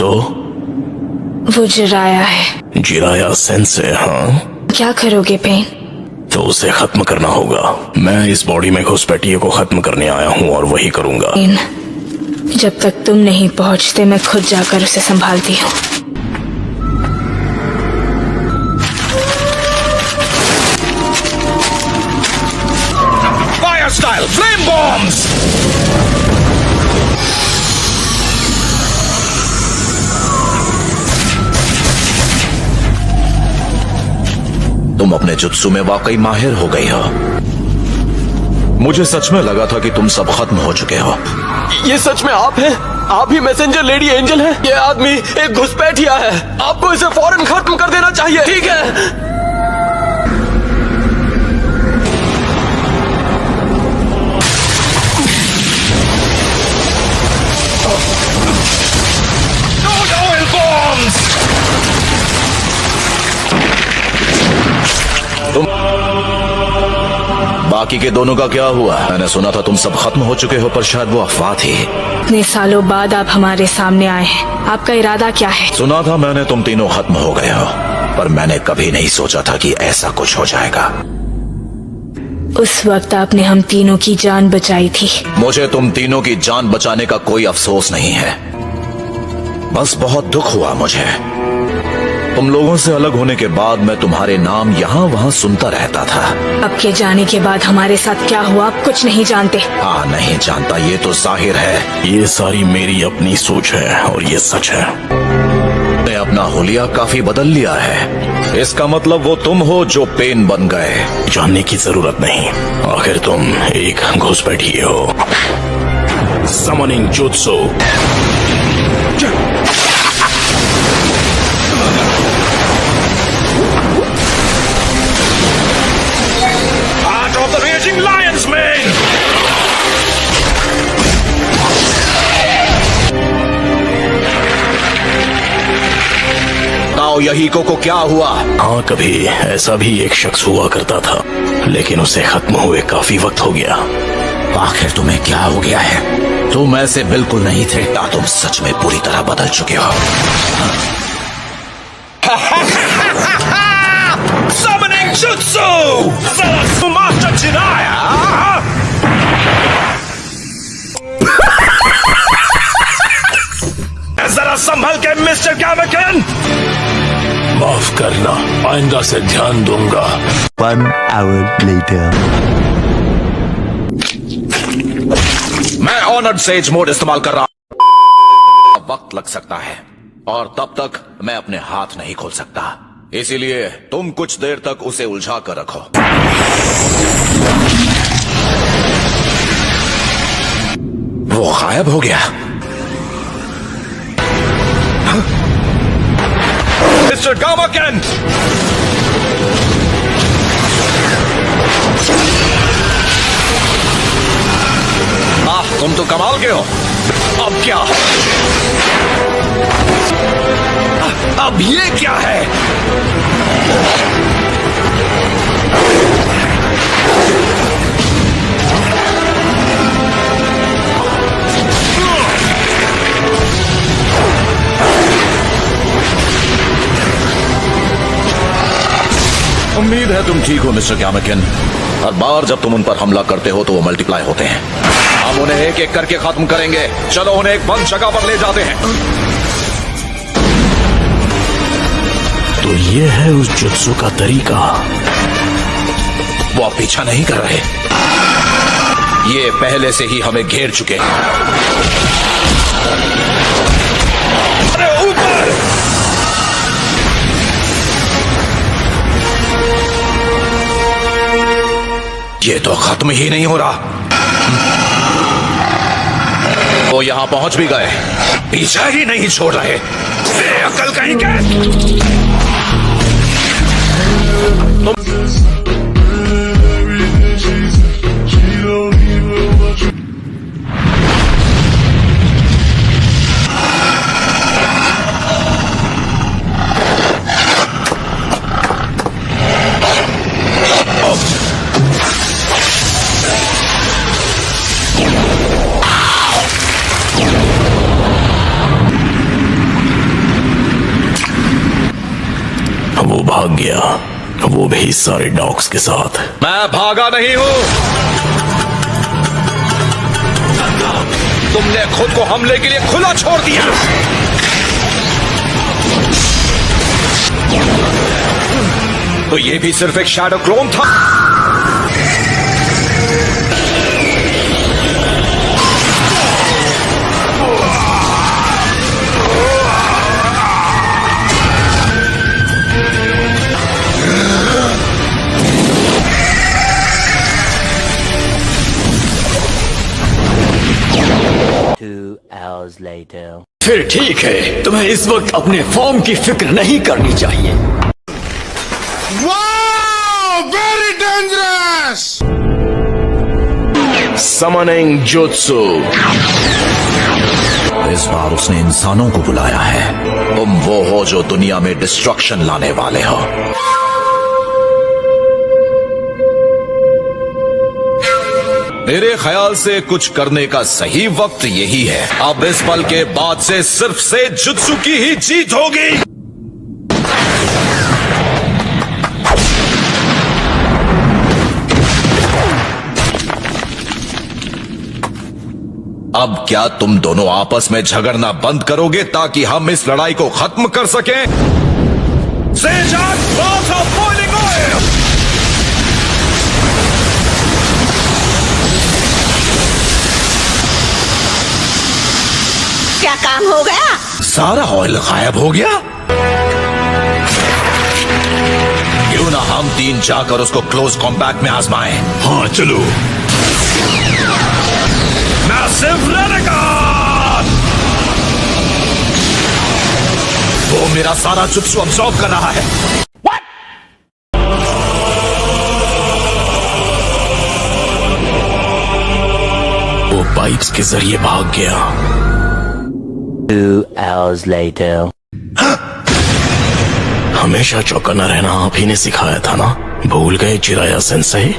तो वो जिराया है। Jiraiya sensei? हाँ, क्या करोगे पेन? तो उसे खत्म करना होगा। मैं इस बॉडी में घुसपैठिए को खत्म करने आया हूँ और वही करूंगा। पेन, जब तक तुम नहीं पहुंचते मैं खुद जाकर उसे संभालती हूँ। Fire style flame bombs! तुम अपने जुत्सु में वाकई माहिर हो गई हो। मुझे सच में लगा था कि तुम सब खत्म हो चुके हो। ये सच में आप हैं? आप ही मैसेंजर लेडी एंजल हैं? ये आदमी एक घुसपैठिया है। आपको इसे फौरन खत्म कर देना चाहिए। ठीक है? बाकी के दोनों का क्या हुआ? मैंने सुना था तुम सब खत्म हो चुके हो, पर शायद वो अफवाह थी। इतने सालों बाद आप हमारे सामने आए हैं, आपका इरादा क्या है? सुना था मैंने तुम तीनों खत्म हो गए हो, पर मैंने कभी नहीं सोचा था कि ऐसा कुछ हो जाएगा। उस वक्त आपने हम तीनों की जान बचाई थी। मुझे तुम तीनों की जान बचाने का कोई अफसोस नहीं है, बस बहुत दुख हुआ मुझे। तुम लोगों से अलग होने के बाद मैं तुम्हारे नाम यहाँ वहाँ सुनता रहता था। आपके जाने के बाद हमारे साथ क्या हुआ आप कुछ नहीं जानते। हाँ, नहीं जानता, ये तो जाहिर है। ये सारी मेरी अपनी सोच है और ये सच है। मैंने अपना हुलिया काफी बदल लिया है। इसका मतलब वो तुम हो जो पेन बन गए। जानने की जरूरत नहीं, आखिर तुम एक घुसपैठिए हो। Summoning jutsu. यही को क्या हुआ? हाँ, कभी ऐसा भी एक शख्स हुआ करता था, लेकिन उसे खत्म हुए काफी वक्त हो गया। आखिर तुम्हें क्या हो गया है? तुम ऐसे बिल्कुल नहीं थे। तुम सच में पूरी तरह बदल चुके हो। Summoning Jutsu! Master Jiraiya! जरा संभल के मिस्टर कैमकन। माफ करना, आइंदा से ध्यान दूंगा। 1 hour later. मैं ऑनर्ड सेज मोड इस्तेमाल कर रहा हूं। वक्त लग सकता है और तब तक मैं अपने हाथ नहीं खोल सकता, इसीलिए तुम कुछ देर तक उसे उलझा कर रखो। वो गायब हो गया। मिस्टर गामाकेन! तुम तो कमाल के हो। अब क्या? अब ये क्या है? उम्मीद है तुम ठीक हो मिस्टर कैमकन। हर बार जब तुम उन पर हमला करते हो तो वो मल्टीप्लाई होते हैं। हम उन्हें एक एक करके खत्म करेंगे। चलो उन्हें एक बंद जगह पर ले जाते हैं। तो ये है उस जुत्सु का तरीका। वो अब पीछा नहीं कर रहे, ये पहले से ही हमें घेर चुके हैं। अरे ऊपर! ये तो खत्म ही नहीं हो रहा। वो यहां पहुंच भी गए, पीछा ही नहीं छोड़ रहे। अकल कहीं के। भाग गया, वो भी सारे डॉग्स के साथ। मैं भागा नहीं हूं, तुमने खुद को हमले के लिए खुला छोड़ दिया। तो ये भी सिर्फ एक शैडो क्लोन था। फिर ठीक है, तुम्हें इस वक्त अपने फॉर्म की फिक्र नहीं करनी चाहिए। Very dangerous! Summoning Jutsu। इस बार उसने इंसानों को बुलाया है। तुम वो हो जो दुनिया में डिस्ट्रक्शन लाने वाले हो। मेरे ख्याल से कुछ करने का सही वक्त यही है। अब इस पल के बाद से सिर्फ से जुत्सु की ही जीत होगी। अब क्या तुम दोनों आपस में झगड़ना बंद करोगे ताकि हम इस लड़ाई को खत्म कर सकें? Seijan, bath of boiling oil! क्या काम हो गया? सारा ऑयल गायब हो गया। क्यों ना हम तीन जाकर उसको क्लोज कॉम्पैक्ट में आजमाएं? हाँ चलो। मैसिव रेनेगन! वो मेरा सारा जुत्सु अब्सॉर्ब कर रहा है। वो पाइप्स के जरिए भाग गया। 2 hours later. हमेशा चौकन्ना रहना आप ही ने सिखाया था ना, भूल गए चिराया सेंसेई?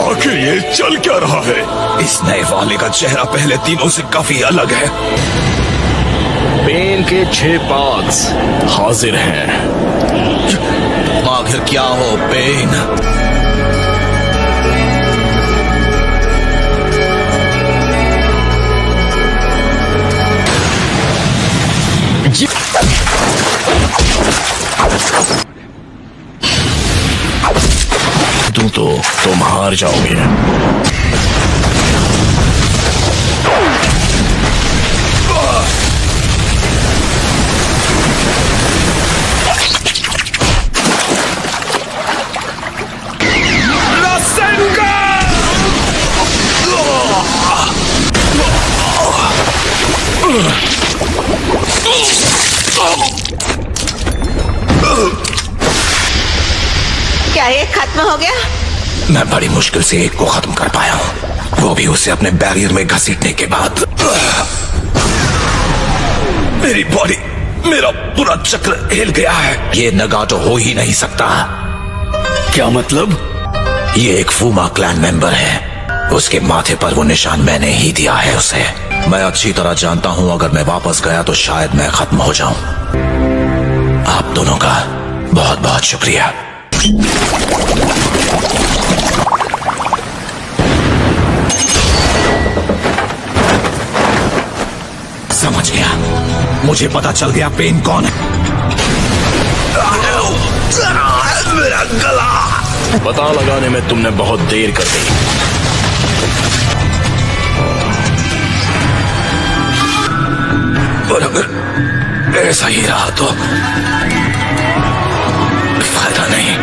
आखिर ये चल क्या रहा है? इस नए वाले का चेहरा पहले तीनों से काफी अलग है। पेन के 6 पार्ट्स हाजिर हैं। आखिर क्या हो पेन? तो तुम हार जाओगे। क्या ये खत्म हो गया? मैं बड़ी मुश्किल से एक को खत्म कर पाया हूं, वो भी उसे अपने बैरियर में घसीटने के बाद। मेरी बॉडी, मेरा पूरा चक्र हिल गया है। ये नगाटो हो ही नहीं सकता। क्या मतलब? ये एक फूमा क्लैन मेंबर है। उसके माथे पर वो निशान मैंने ही दिया है उसे। मैं अच्छी तरह जानता हूं अगर मैं वापस गया तो शायद मैं खत्म हो जाऊं। आप दोनों का बहुत बहुत शुक्रिया। समझ गया, मुझे पता चल गया पेन कौन है। मेरा गला। पता लगाने में तुमने बहुत देर कर दी। और अगर ऐसा ही रहा तो फायदा नहीं।